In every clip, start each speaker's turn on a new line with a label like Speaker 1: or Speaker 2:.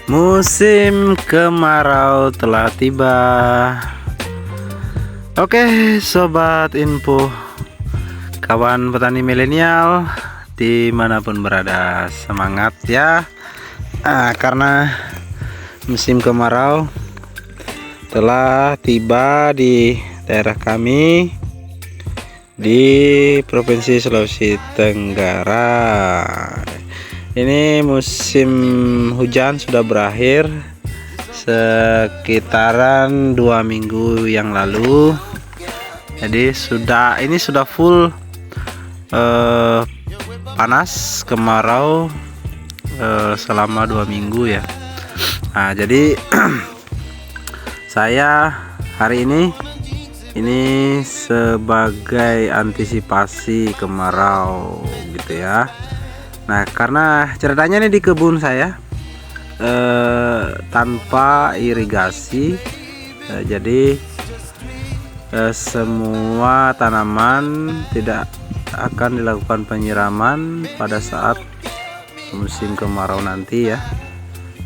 Speaker 1: Musim kemarau telah tiba. Oke, sobat info, kawan petani milenial dimanapun berada, semangat ya. Karena musim kemarau telah tiba di daerah kami di Provinsi Sulawesi Tenggara. Ini musim hujan sudah berakhir sekitaran 2 minggu yang lalu. Jadi ini sudah full panas kemarau selama 2 minggu ya. Jadi saya hari ini sebagai antisipasi kemarau gitu ya. Nah, karena ceritanya nih di kebun saya tanpa irigasi, jadi semua tanaman tidak akan dilakukan penyiraman pada saat musim kemarau nanti ya.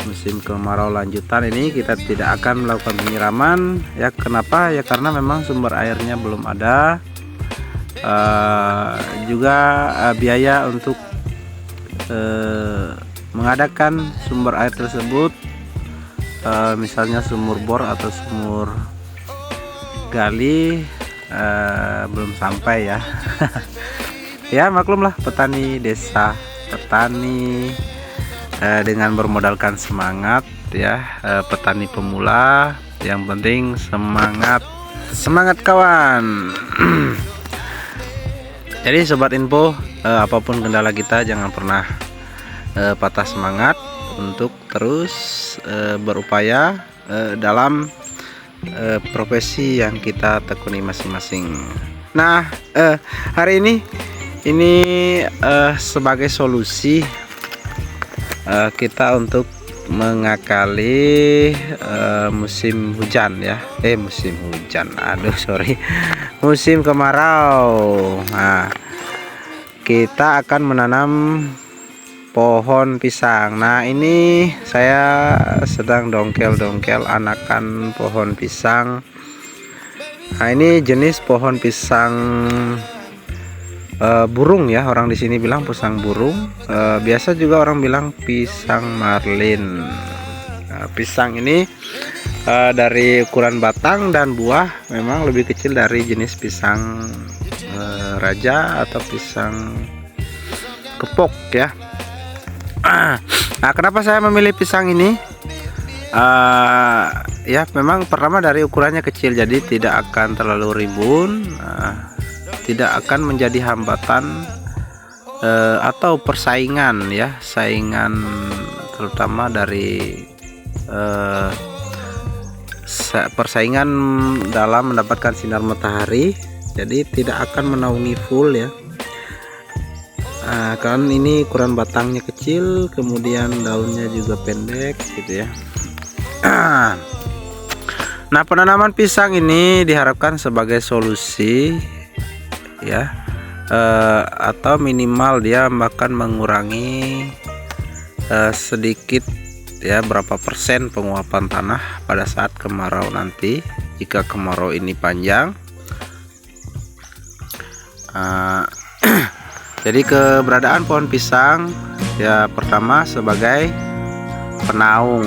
Speaker 1: Musim kemarau lanjutan ini kita tidak akan melakukan penyiraman ya. Kenapa ya? Karena memang sumber airnya belum ada, juga biaya untuk mengadakan sumber air tersebut, misalnya sumur bor atau sumur gali, belum sampai ya. Ya maklumlah, petani desa, petani dengan bermodalkan semangat ya, petani pemula, yang penting semangat kawan. Jadi sobat info, apapun kendala kita jangan pernah patah semangat untuk terus berupaya dalam profesi yang kita tekuni masing-masing. Nah, hari ini sebagai solusi kita untuk mengakali musim hujan ya. Musim kemarau. Nah, kita akan menanam pohon pisang. Nah, ini saya sedang dongkel anakan pohon pisang. Nah, ini jenis pohon pisang burung ya, orang di sini bilang pisang burung, biasa juga orang bilang pisang marlin. Nah, pisang ini dari ukuran batang dan buah memang lebih kecil dari jenis pisang raja atau pisang kepok ya. Nah, kenapa saya memilih pisang ini? Ya memang pertama dari ukurannya kecil, jadi tidak akan terlalu rimbun, tidak akan menjadi hambatan atau persaingan ya, saingan terutama dari persaingan dalam mendapatkan sinar matahari. Jadi tidak akan menaungi full ya. Kan ini ukuran batangnya kecil, kemudian daunnya juga pendek gitu ya. Nah, penanaman pisang ini diharapkan sebagai solusi ya, atau minimal dia akan mengurangi sedikit ya, berapa persen penguapan tanah pada saat kemarau nanti, jika kemarau ini panjang. Jadi keberadaan pohon pisang ya, pertama sebagai penaung.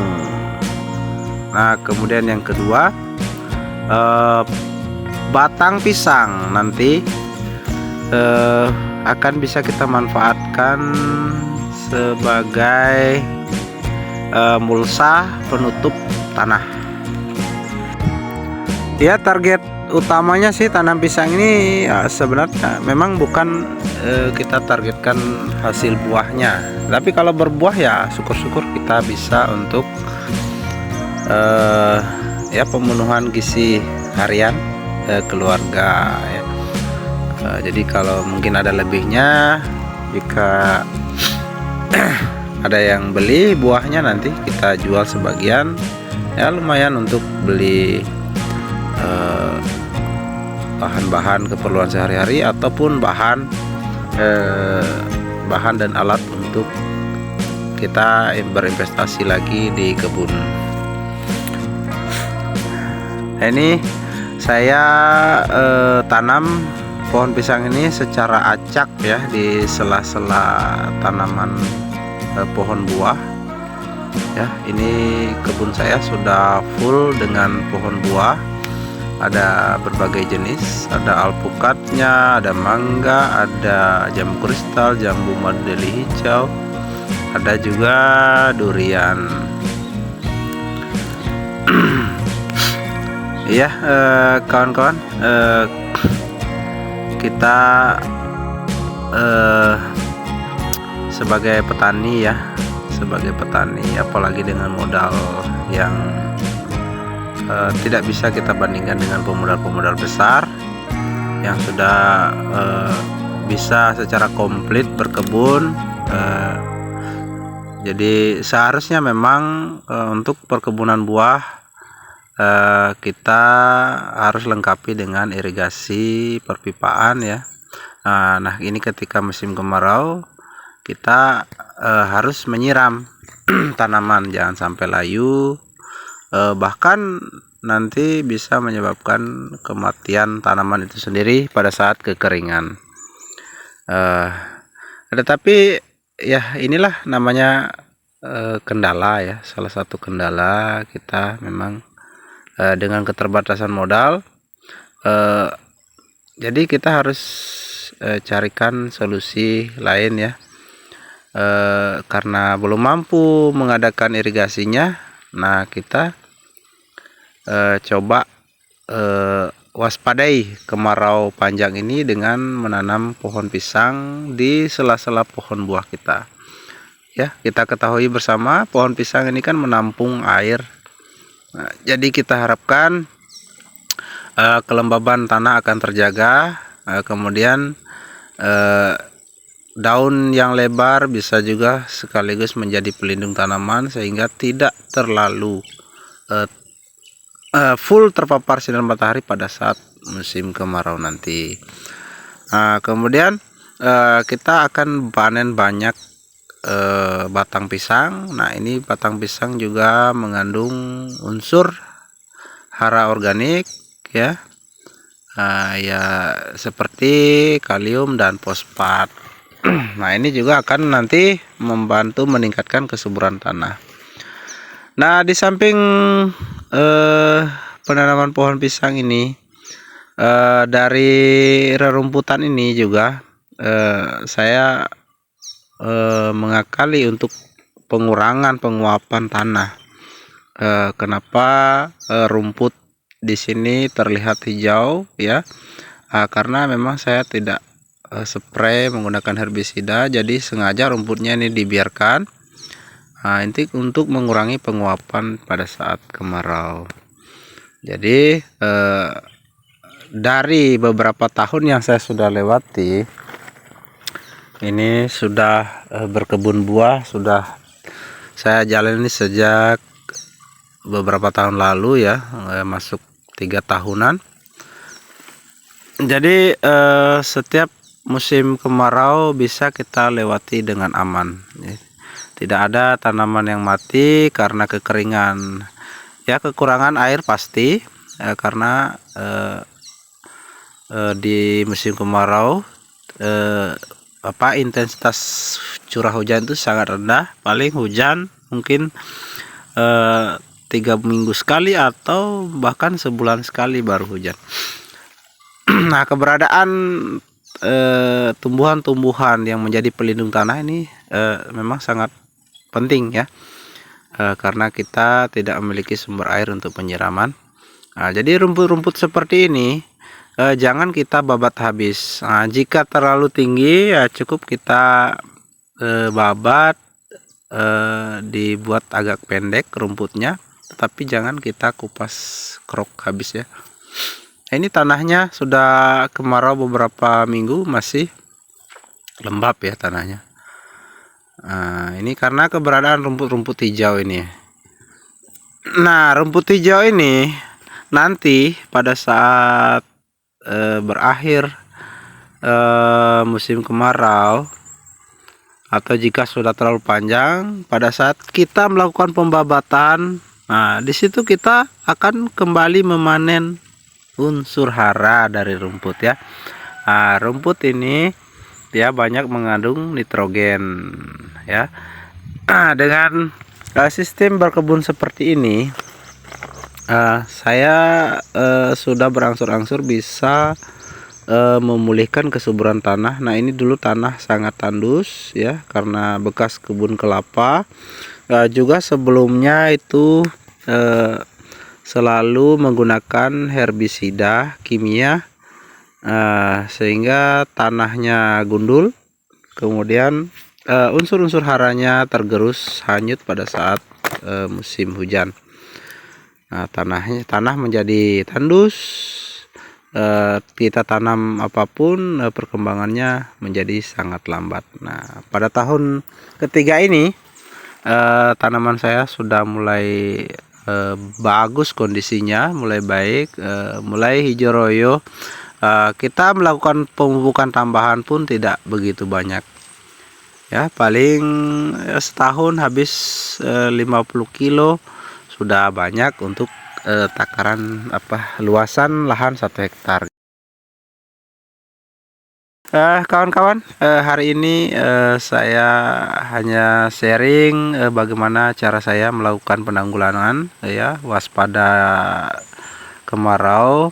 Speaker 1: Nah, kemudian yang kedua, batang pisang nanti akan bisa kita manfaatkan sebagai mulsa penutup tanah. Ya, target utamanya sih tanam pisang ini ya, sebenarnya memang bukan kita targetkan hasil buahnya, tapi kalau berbuah ya syukur-syukur kita bisa untuk ya pemenuhan gizi harian keluarga ya. Jadi kalau mungkin ada lebihnya, jika ada yang beli buahnya, nanti kita jual sebagian ya, lumayan untuk beli bahan-bahan keperluan sehari-hari ataupun bahan dan alat untuk kita berinvestasi lagi di kebun. Ini saya tanam pohon pisang ini secara acak ya, di sela-sela tanaman pohon buah ya. Ini kebun saya sudah full dengan pohon buah, ada berbagai jenis, ada alpukatnya, ada mangga, ada jambu kristal, jambu madeli hijau, ada juga durian. Iya, kawan-kawan, kita sebagai petani ya, apalagi dengan modal yang tidak bisa kita bandingkan dengan pemodal-pemodal besar yang sudah bisa secara komplit berkebun. Jadi seharusnya memang untuk perkebunan buah kita harus lengkapi dengan irigasi perpipaan ya. Nah ini ketika musim kemarau kita harus menyiram tanaman, jangan sampai layu, bahkan nanti bisa menyebabkan kematian tanaman itu sendiri pada saat kekeringan. Tetapi ya inilah namanya kendala ya, salah satu kendala kita memang dengan keterbatasan modal. Jadi kita harus carikan solusi lain ya, karena belum mampu mengadakan irigasinya. Nah kita coba waspadai kemarau panjang ini dengan menanam pohon pisang di sela-sela pohon buah kita ya. Kita ketahui bersama pohon pisang ini kan menampung air. Nah, jadi kita harapkan kelembaban tanah akan terjaga, kemudian daun yang lebar bisa juga sekaligus menjadi pelindung tanaman sehingga tidak terlalu full terpapar sinar matahari pada saat musim kemarau nanti. Kemudian kita akan panen banyak batang pisang. Nah ini batang pisang juga mengandung unsur hara organik ya, ya seperti kalium dan fosfat. Nah ini juga akan nanti membantu meningkatkan kesuburan tanah. Nah di samping penanaman pohon pisang ini, dari rerumputan ini juga saya mengakali untuk pengurangan penguapan tanah. Kenapa rumput di sini terlihat hijau ya? Karena memang saya tidak spray menggunakan herbisida, jadi sengaja rumputnya ini dibiarkan. Ini untuk mengurangi penguapan pada saat kemarau. Jadi dari beberapa tahun yang saya sudah lewati, ini sudah berkebun buah, sudah saya jalani sejak beberapa tahun lalu ya, masuk 3 tahunan. Jadi setiap musim kemarau bisa kita lewati dengan aman. Tidak ada tanaman yang mati karena kekeringan. Ya kekurangan air pasti, karena di musim kemarau intensitas curah hujan itu sangat rendah. Paling hujan mungkin 3 minggu sekali atau bahkan sebulan sekali baru hujan. Nah keberadaan tumbuhan-tumbuhan yang menjadi pelindung tanah ini memang sangat penting ya, karena kita tidak memiliki sumber air untuk penyiraman. Nah, jadi rumput-rumput seperti ini jangan kita babat habis. Nah, jika terlalu tinggi ya cukup kita babat, dibuat agak pendek rumputnya, tetapi jangan kita kupas krok habis ya. Ini tanahnya sudah kemarau beberapa minggu masih lembab ya tanahnya. Nah, ini karena keberadaan rumput-rumput hijau ini. Nah rumput hijau ini nanti pada saat berakhir musim kemarau, atau jika sudah terlalu panjang, pada saat kita melakukan pembabatan, nah di situ kita akan kembali memanen unsur hara dari rumput ya. Nah, rumput ini dia banyak mengandung nitrogen ya. Nah, dengan sistem berkebun seperti ini, saya sudah berangsur-angsur bisa memulihkan kesuburan tanah. Nah, ini dulu tanah sangat tandus ya karena bekas kebun kelapa. Juga sebelumnya itu selalu menggunakan herbisida kimia, sehingga tanahnya gundul, kemudian unsur-unsur haranya tergerus hanyut pada saat musim hujan. Nah, tanah menjadi tandus. Kita tanam apapun perkembangannya menjadi sangat lambat. Nah, pada tahun ketiga ini tanaman saya sudah mulai bagus kondisinya, mulai baik, mulai hijau royo. Kita melakukan pemupukan tambahan pun tidak begitu banyak ya, paling setahun habis 50 kilo sudah banyak untuk takaran luasan lahan 1 hektar. Kawan-kawan, hari ini saya hanya sharing bagaimana cara saya melakukan penanggulangan ya, waspada kemarau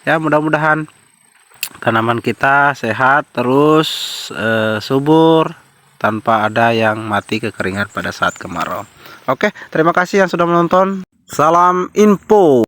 Speaker 1: ya. Mudah-mudahan tanaman kita sehat terus, subur, tanpa ada yang mati kekeringan pada saat kemarau. Oke, terima kasih yang sudah menonton. Salam info.